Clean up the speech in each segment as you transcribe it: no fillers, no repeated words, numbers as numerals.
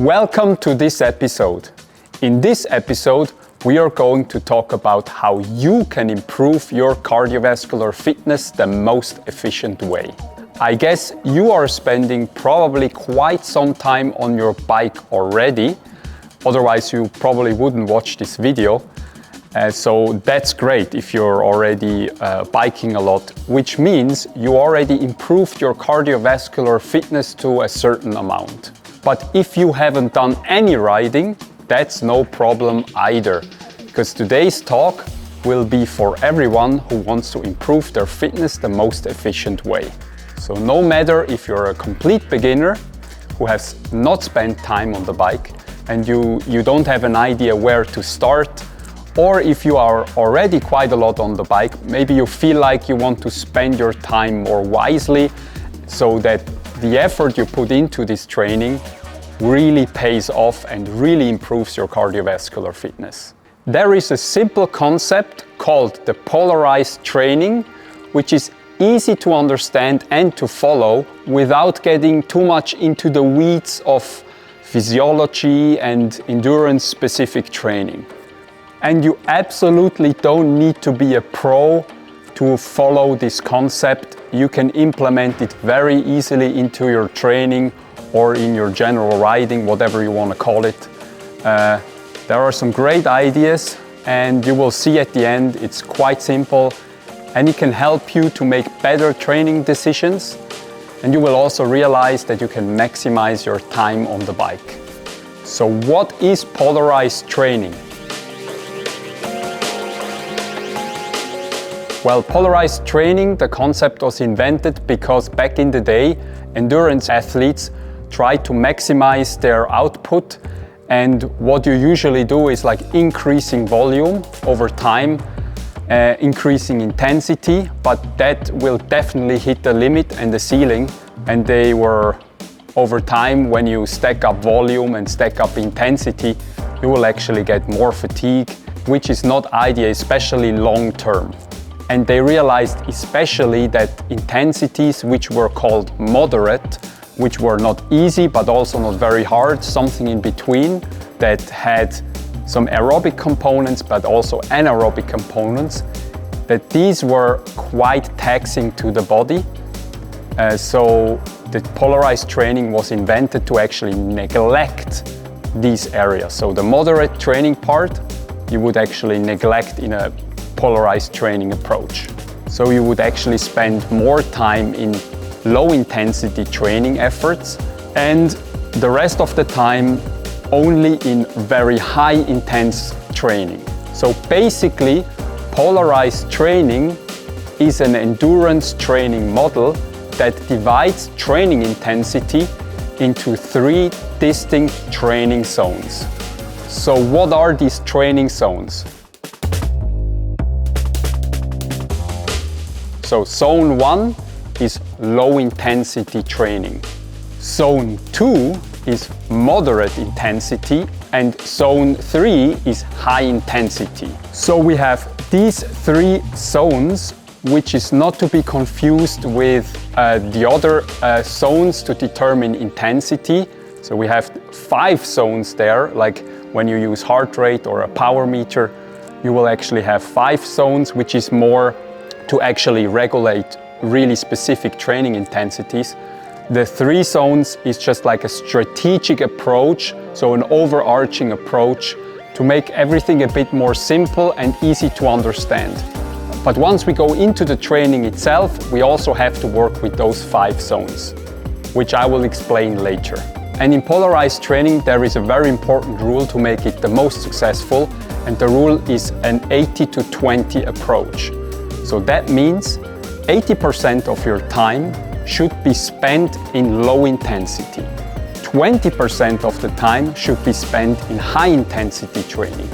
Welcome to this episode. In this episode, we are going to talk about how you can improve your cardiovascular fitness the most efficient way. I guess you are spending probably quite some time on your bike already, otherwise you probably wouldn't watch this video. So that's great if you're already biking a lot, which means you already improved your cardiovascular fitness to a certain amount. But if you haven't done any riding, that's no problem either, because today's talk will be for everyone who wants to improve their fitness the most efficient way. So no matter if you're a complete beginner who has not spent time on the bike and you don't have an idea where to start, or if you are already quite a lot on the bike, maybe you feel like you want to spend your time more wisely so that the effort you put into this training really pays off and really improves your cardiovascular fitness. There is a simple concept called the polarized training, which is easy to understand and to follow without getting too much into the weeds of physiology and endurance-specific training. And you absolutely don't need to be a pro to follow this concept. You can implement it very easily into your training or in your general riding, whatever you want to call it. There are some great ideas, and you will see at the end it's quite simple and it can help you to make better training decisions, and you will also realize that you can maximize your time on the bike. So what is polarized training? Well, polarized training, the concept was invented because back in the day, endurance athletes tried to maximize their output, and what you usually do is like increasing volume over time, increasing intensity, but that will definitely hit the limit and the ceiling, and they were over time, when you stack up volume and stack up intensity, you will actually get more fatigue, which is not ideal, especially long term. And they realized especially that intensities which were called moderate, which were not easy but also not very hard, something in between that had some aerobic components but also anaerobic components, that these were quite taxing to the body. So the polarized training was invented to actually neglect these areas. So the moderate training part, you would actually neglect in a polarized training approach. So you would actually spend more time in low intensity training efforts and the rest of the time only in very high intense training. So basically, polarized training is an endurance training model that divides training intensity into 3 distinct training zones. So what are these training zones? So zone 1 is low intensity training. Zone 2 is moderate intensity, and zone 3 is high intensity. So we have these 3 zones, which is not to be confused with the other zones to determine intensity. So we have 5 zones there, like when you use heart rate or a power meter, you will actually have 5 zones, which is more to actually regulate really specific training intensities. The 3 zones is just like a strategic approach, so an overarching approach to make everything a bit more simple and easy to understand. But once we go into the training itself, we also have to work with those 5 zones, which I will explain later. And in polarized training, there is a very important rule to make it the most successful, and the rule is an 80-20 approach. So that means 80% of your time should be spent in low intensity. 20% of the time should be spent in high intensity training.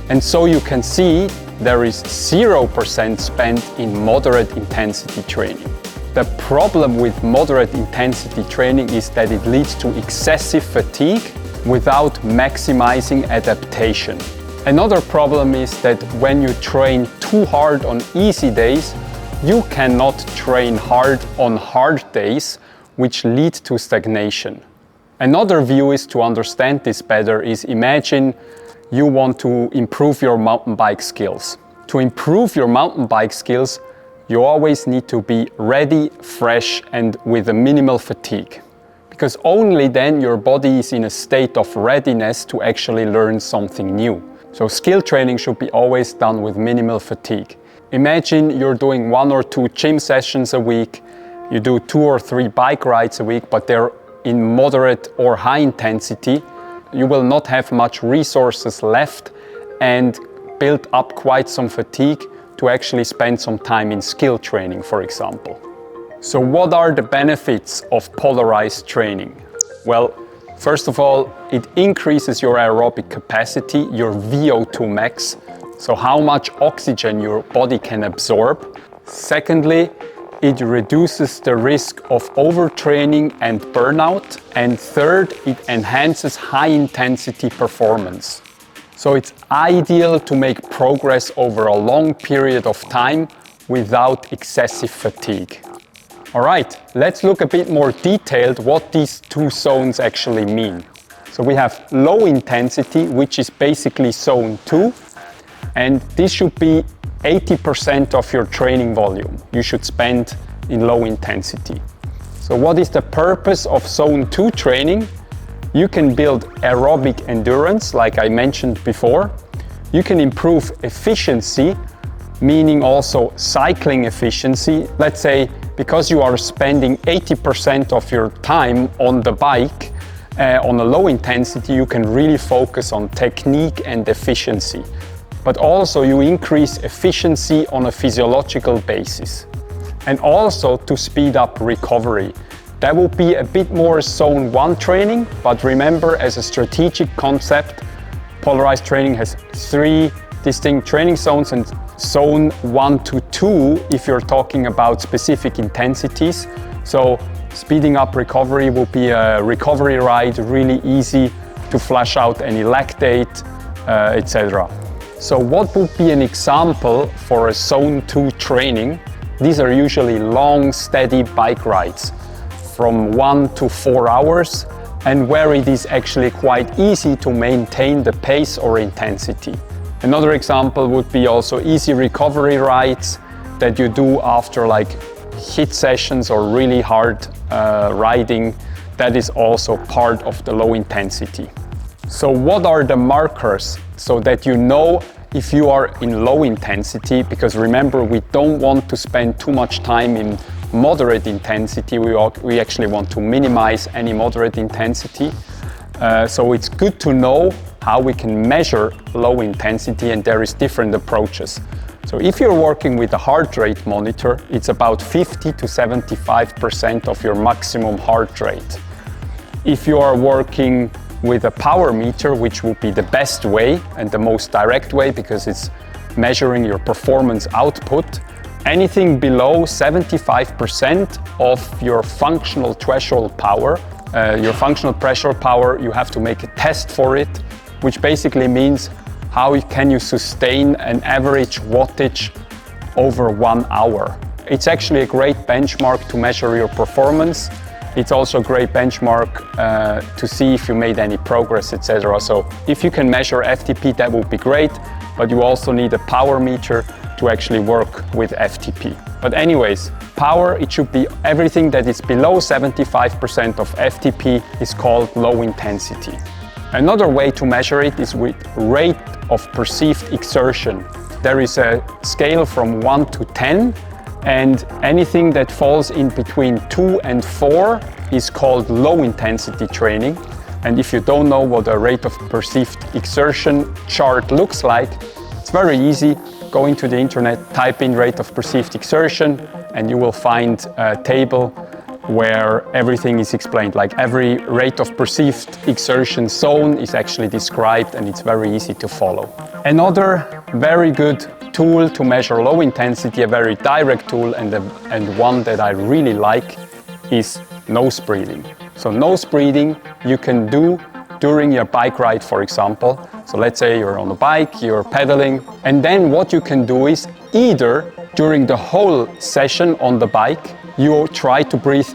And so you can see there is 0% spent in moderate intensity training. The problem with moderate intensity training is that it leads to excessive fatigue without maximizing adaptation. Another problem is that when you train too hard on easy days, you cannot train hard on hard days, which lead to stagnation. Another view is to understand this better is imagine you want to improve your mountain bike skills. To improve your mountain bike skills, you always need to be ready, fresh, and with a minimal fatigue. Because only then your body is in a state of readiness to actually learn something new. So skill training should be always done with minimal fatigue. Imagine you're doing 1 or 2 gym sessions a week, you do 2 or 3 bike rides a week, but they're in moderate or high intensity. You will not have much resources left and build up quite some fatigue to actually spend some time in skill training, for example. So what are the benefits of polarized training? Well, first of all, it increases your aerobic capacity, your VO2 max, so how much oxygen your body can absorb. Secondly, it reduces the risk of overtraining and burnout. And third, it enhances high-intensity performance. So it's ideal to make progress over a long period of time without excessive fatigue. All right, let's look a bit more detailed what these 2 zones actually mean. So we have low intensity, which is basically zone 2, and this should be 80% of your training volume you should spend in low intensity. So what is the purpose of zone 2 training? You can build aerobic endurance, like I mentioned before. You can improve efficiency, meaning also cycling efficiency. Let's say because you are spending 80% of your time on the bike, on a low intensity, you can really focus on technique and efficiency. But also you increase efficiency on a physiological basis. And also to speed up recovery. That will be a bit more zone 1 training, but remember, as a strategic concept, polarized training has 3 distinct training zones, and zone 1 to 2 if you're talking about specific intensities. So speeding up recovery will be a recovery ride, really easy to flush out any lactate, etc. So what would be an example for a zone 2 training? These are usually long, steady bike rides from 1 to 4 hours, and where it is actually quite easy to maintain the pace or intensity. Another example would be also easy recovery rides that you do after like HIIT sessions or really hard riding. That is also part of the low intensity. So what are the markers so that you know if you are in low intensity? Because remember, we don't want to spend too much time in moderate intensity. We actually want to minimize any moderate intensity. So it's good to know how we can measure low intensity, and there is different approaches. So if you're working with a heart rate monitor, it's about 50 to 75% of your maximum heart rate. If you are working with a power meter, which would be the best way and the most direct way because it's measuring your performance output, anything below 75% of your functional threshold power, your functional threshold power, you have to make a test for it, which basically means how can you sustain an average wattage over 1 hour. It's actually a great benchmark to measure your performance. It's also a great benchmark to see if you made any progress, etc. So if you can measure FTP, that would be great, but you also need a power meter to actually work with FTP. But anyways, power, it should be everything that is below 75% of FTP is called low intensity. Another way to measure it is with rate of perceived exertion. There is a scale from 1 to 10, and anything that falls in between 2 and 4 is called low intensity training. And if you don't know what a rate of perceived exertion chart looks like, it's very easy. Go into the internet, type in rate of perceived exertion, and you will find a table where everything is explained. Like every rate of perceived exertion zone is actually described, and it's very easy to follow. Another very good tool to measure low intensity, a very direct tool, and one that I really like, is nose breathing. So nose breathing you can do during your bike ride, for example. So let's say you're on a bike, you're pedaling, and then what you can do is either during the whole session on the bike, you try to breathe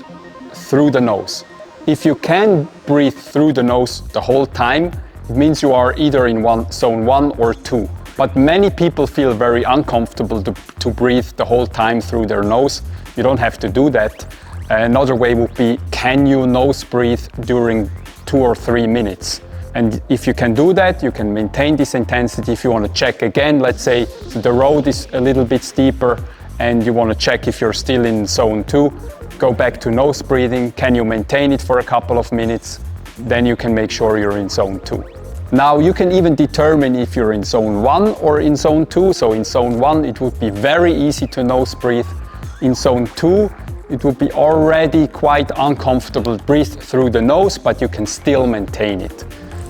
through the nose. If you can breathe through the nose the whole time, it means you are either in zone 1 or 2. But many people feel very uncomfortable to breathe the whole time through their nose. You don't have to do that. Another way would be, can you nose breathe during 2 or 3 minutes? And if you can do that, you can maintain this intensity. If you want to check again, let's say the road is a little bit steeper and you want to check if you're still in zone 2, go back to nose breathing. Can you maintain it for a couple of minutes? Then you can make sure you're in zone 2. Now you can even determine if you're in zone 1 or in zone 2. So in zone 1 it would be very easy to nose breathe. In zone 2 it would be already quite uncomfortable to breathe through the nose, but you can still maintain it.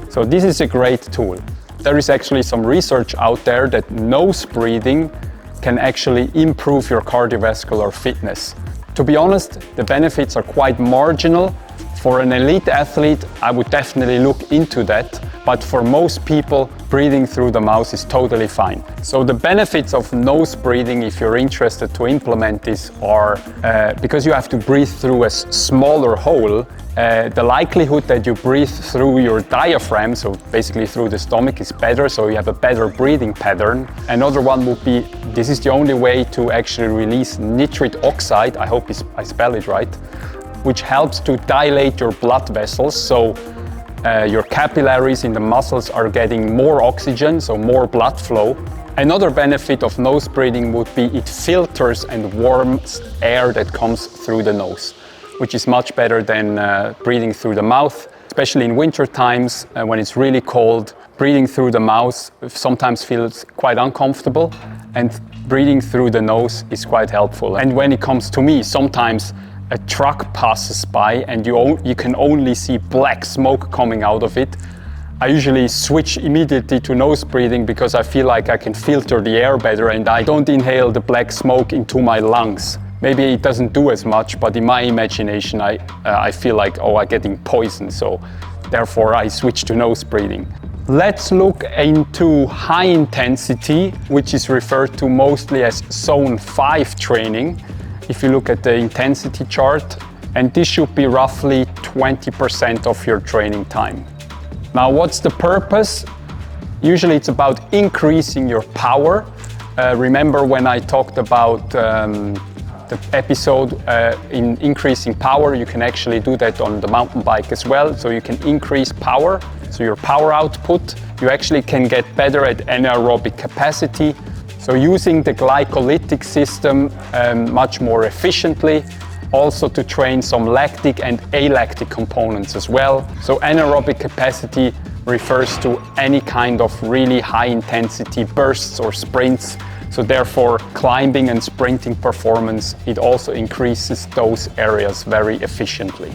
So this is a great tool. There is actually some research out there that nose breathing can actually improve your cardiovascular fitness. To be honest, the benefits are quite marginal. For an elite athlete, I would definitely look into that, but for most people, breathing through the mouth is totally fine. So the benefits of nose breathing, if you're interested to implement this, are because you have to breathe through a smaller hole, the likelihood that you breathe through your diaphragm, so basically through the stomach, is better, so you have a better breathing pattern. Another one would be, this is the only way to actually release nitric oxide, I hope I spell it right, which helps to dilate your blood vessels, so your capillaries in the muscles are getting more oxygen, so more blood flow. Another benefit of nose breathing would be it filters and warms air that comes through the nose, which is much better than breathing through the mouth, especially in winter times when it's really cold. Breathing through the mouth sometimes feels quite uncomfortable, and breathing through the nose is quite helpful. And when it comes to me, sometimes a truck passes by and you can only see black smoke coming out of it. I usually switch immediately to nose breathing because I feel like I can filter the air better and I don't inhale the black smoke into my lungs. Maybe it doesn't do as much, but in my imagination I feel like, oh, I'm getting poisoned, so therefore I switch to nose breathing. Let's look into high intensity, which is referred to mostly as zone 5 training. If you look at the intensity chart, and this should be roughly 20% of your training time. Now, what's the purpose? Usually it's about increasing your power. Remember when I talked about the episode in increasing power, you can actually do that on the mountain bike as well. So you can increase power, so your power output. You actually can get better at anaerobic capacity. So using the glycolytic system much more efficiently, also to train some lactic and alactic components as well. So anaerobic capacity refers to any kind of really high intensity bursts or sprints. So therefore, climbing and sprinting performance, it also increases those areas very efficiently.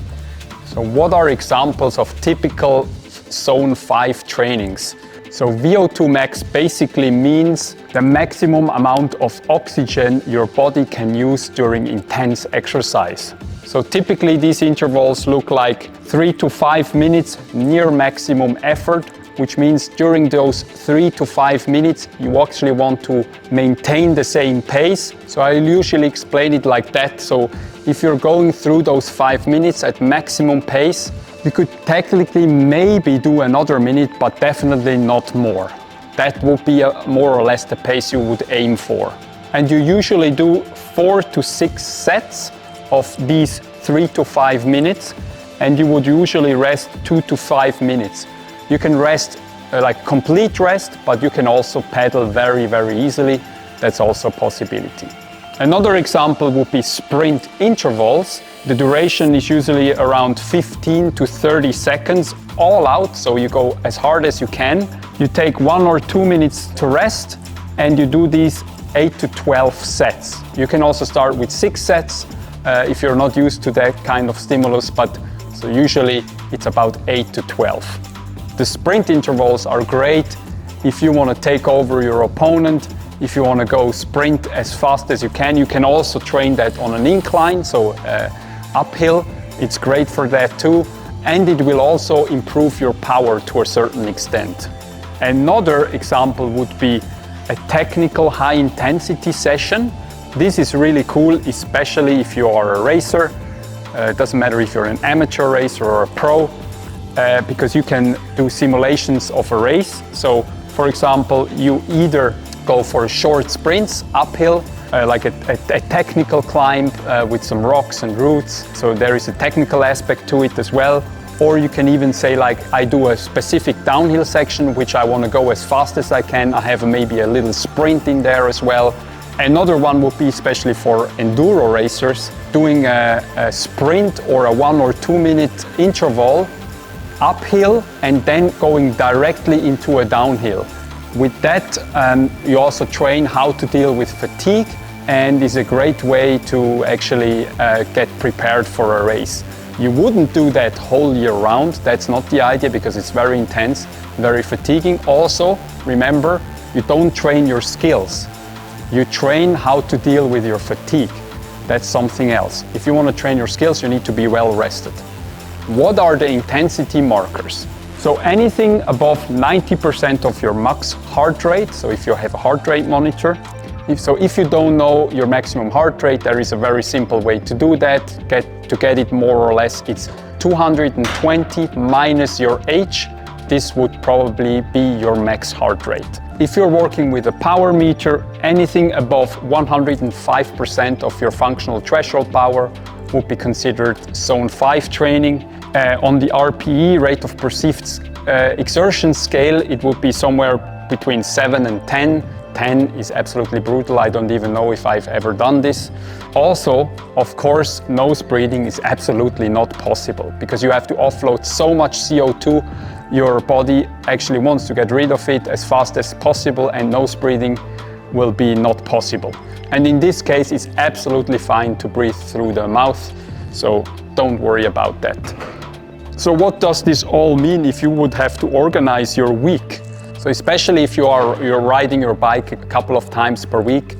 So what are examples of typical zone 5 trainings? So VO2 max basically means the maximum amount of oxygen your body can use during intense exercise. So typically these intervals look like 3 to 5 minutes near maximum effort, which means during those 3 to 5 minutes you actually want to maintain the same pace. So I usually explain it like that. So if you're going through those 5 minutes at maximum pace, you could technically maybe do another minute, but definitely not more. That would be more or less the pace you would aim for. And you usually do 4 to 6 sets of these 3 to 5 minutes, and you would usually rest 2 to 5 minutes. You can rest like complete rest, but you can also pedal very, very easily. That's also a possibility. Another example would be sprint intervals. The duration is usually around 15 to 30 seconds all out, so you go as hard as you can. You take 1 or 2 minutes to rest and you do these 8 to 12 sets. You can also start with 6 sets if you're not used to that kind of stimulus, but so usually it's about 8 to 12. The sprint intervals are great if you want to take over your opponent. If you want to go sprint as fast as you can also train that on an incline, so uphill. It's great for that too. And it will also improve your power to a certain extent. Another example would be a technical high intensity session. This is really cool, especially if you are a racer. It doesn't matter if you're an amateur racer or a pro, because you can do simulations of a race. So, for example, you either go for short sprints uphill, like a technical climb with some rocks and roots. So there is a technical aspect to it as well. Or you can even say, like, I do a specific downhill section which I want to go as fast as I can. I have maybe a little sprint in there as well. Another one would be, especially for enduro racers, doing a sprint or a 1 or 2 minute interval uphill and then going directly into a downhill. With that, you also train how to deal with fatigue, and is a great way to actually get prepared for a race. You wouldn't do that whole year round. That's not the idea, because it's very intense, very fatiguing. Also, remember, you don't train your skills. You train how to deal with your fatigue. That's something else. If you want to train your skills, you need to be well rested. What are the intensity markers? So anything above 90% of your max heart rate. So if you have a heart rate monitor, if you don't know your maximum heart rate, there is a very simple way to do that. To get it more or less, it's 220 minus your age. This would probably be your max heart rate. If you're working with a power meter, anything above 105% of your functional threshold power would be considered zone 5 training. On the RPE, rate of perceived exertion scale, it would be somewhere between 7 and 10. 10 is absolutely brutal. I don't even know if I've ever done this. Also, of course, nose breathing is absolutely not possible, because you have to offload so much CO2. Your body actually wants to get rid of it as fast as possible, and nose breathing will be not possible. And in this case, it's absolutely fine to breathe through the mouth, so don't worry about that. So what does this all mean if you would have to organize your week? So especially if you're riding your bike a couple of times per week,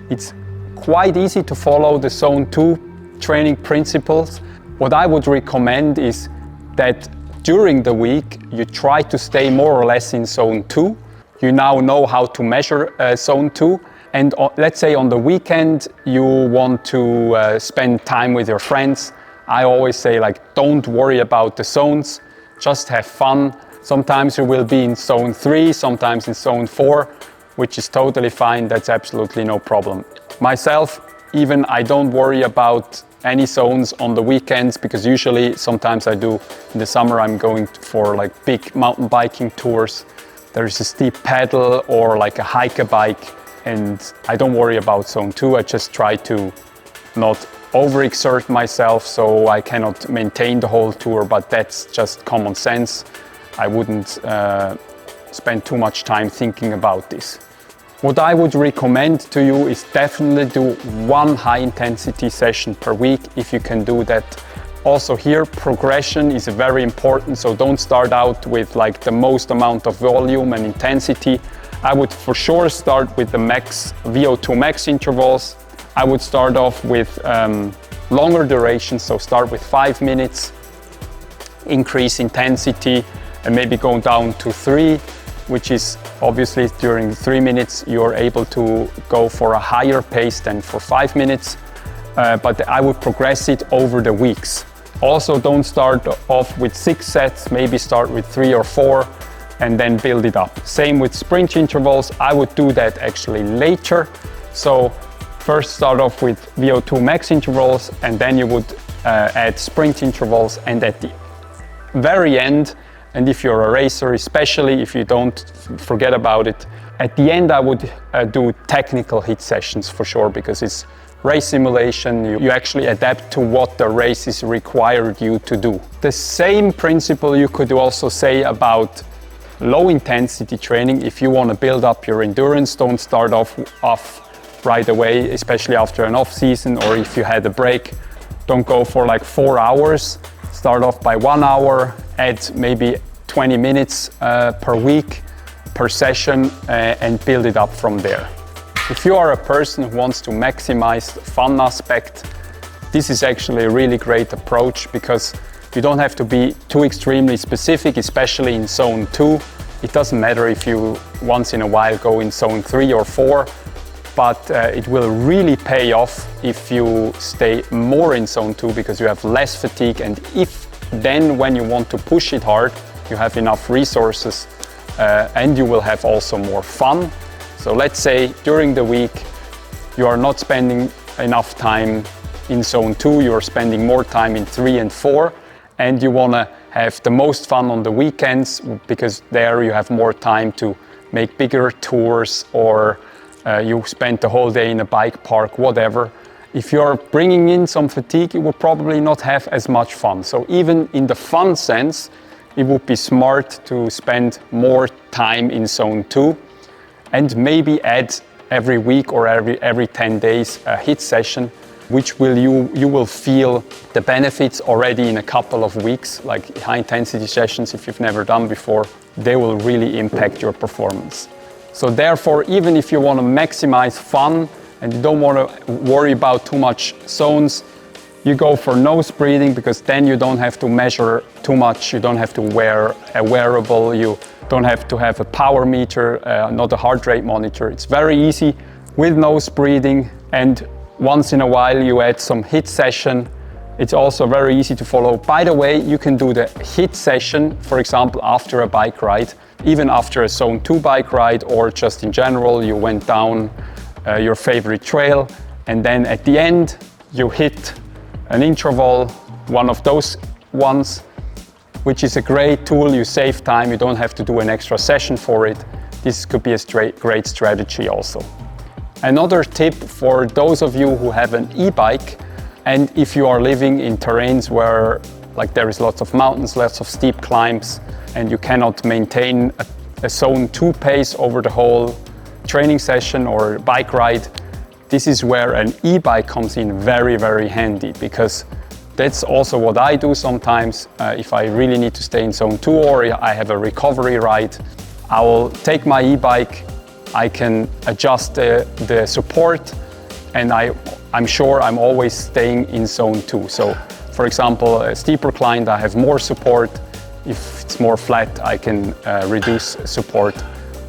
it's quite easy to follow the Zone 2 training principles. What I would recommend is that during the week you try to stay more or less in Zone 2. You now know how to measure Zone 2. And let's say on the weekend you want to spend time with your friends. I always say, like, don't worry about the zones, just have fun. Sometimes you will be in Zone 3, sometimes in Zone 4, which is totally fine. That's absolutely no problem. Myself, even, I don't worry about any zones on the weekends, because usually, sometimes I do, in the summer I'm going for like big mountain biking tours. There is a steep pedal or like a hiker bike, and I don't worry about Zone 2. I just try to not overexert myself so I cannot maintain the whole tour, but that's just common sense. I wouldn't spend too much time thinking about this. What I would recommend to you is definitely do 1 high intensity session per week, if you can do that. Also here, progression is very important, so don't start out with like the most amount of volume and intensity. I would for sure start with the max VO2 max intervals. I would start off with longer durations, so start with 5 minutes, increase intensity, and maybe going down to 3, which is obviously during 3 minutes you're able to go for a higher pace than for 5 minutes, but I would progress it over the weeks. Also, don't start off with 6 sets, maybe start with 3 or 4 and then build it up. Same with sprint intervals. I would do that actually later. So first start off with VO2 max intervals, and then you would add sprint intervals, and at the very end, and if you're a racer, especially if you don't forget about it, at the end I would do technical hit sessions for sure, because it's race simulation. You actually adapt to what the race is required you to do. The same principle you could also say about low intensity training. If you want to build up your endurance, don't start off right away, especially after an off season, or if you had a break. Don't go for like 4 hours. Start off by 1 hour, add maybe 20 minutes per week, per session, and build it up from there. If you are a person who wants to maximize the fun aspect, this is actually a really great approach, because you don't have to be too extremely specific, especially in Zone 2. It doesn't matter if you once in a while go in Zone 3 or 4. but it will really pay off if you stay more in zone 2 because you have less fatigue, and if then when you want to push it hard, you have enough resources and you will have also more fun. So let's say during the week you are not spending enough time in zone 2, you're spending more time in 3 and 4, and you want to have the most fun on the weekends because there you have more time to make bigger tours, or you spend the whole day in a bike park, whatever. If you're bringing in some fatigue, you will probably not have as much fun. So even in the fun sense, it would be smart to spend more time in zone 2 and maybe add every week or every 10 days a HIIT session, which you will feel the benefits already in a couple of weeks, like high intensity sessions if you've never done before, they will really impact your performance. So therefore, even if you want to maximize fun and you don't want to worry about too much zones, you go for nose breathing because then you don't have to measure too much, you don't have to wear a wearable, you don't have to have a power meter, not a heart rate monitor. It's very easy with nose breathing, and once in a while you add some HIIT session. It's also very easy to follow. By the way, you can do the HIIT session, for example, after a bike ride, even after a zone 2 bike ride, or just in general, you went down your favorite trail, and then at the end, you hit an interval, one of those ones, which is a great tool. You save time, you don't have to do an extra session for it. This could be a great strategy also. Another tip for those of you who have an e-bike, and if you are living in terrains where there is lots of mountains, lots of steep climbs, and you cannot maintain a zone 2 pace over the whole training session or bike ride, this is where an e-bike comes in very, very handy, because that's also what I do sometimes. If I really need to stay in zone 2 or I have a recovery ride, I will take my e-bike, I can adjust the support, and I'm sure I'm always staying in zone 2. So for example, a steeper climb, I have more support. If it's more flat, I can reduce support,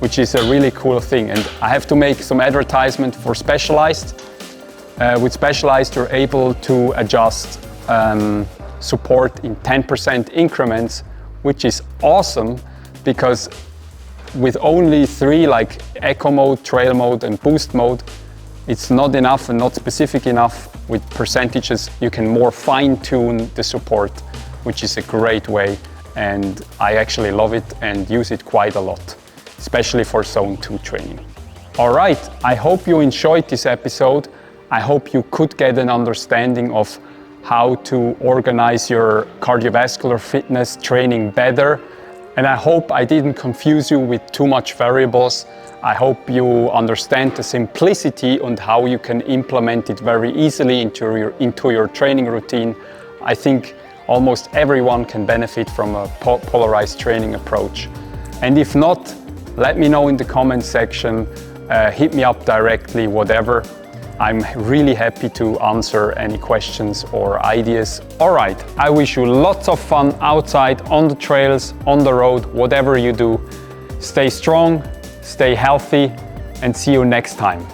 which is a really cool thing. And I have to make some advertisement for Specialized. With Specialized, you're able to adjust support in 10% increments, which is awesome, because with only 3, like Eco mode, Trail mode and Boost mode, it's not enough and not specific enough. With percentages, you can more fine-tune the support, which is a great way, and I actually love it and use it quite a lot, especially for zone 2 training. All right, I hope you enjoyed this episode. I hope you could get an understanding of how to organize your cardiovascular fitness training better. And I hope I didn't confuse you with too much variables. I hope you understand the simplicity and how you can implement it very easily into your training routine. I think almost everyone can benefit from a polarized training approach. And if not, let me know in the comment section, hit me up directly, whatever. I'm really happy to answer any questions or ideas. All right, I wish you lots of fun outside, on the trails, on the road, whatever you do. Stay strong, stay healthy, and see you next time.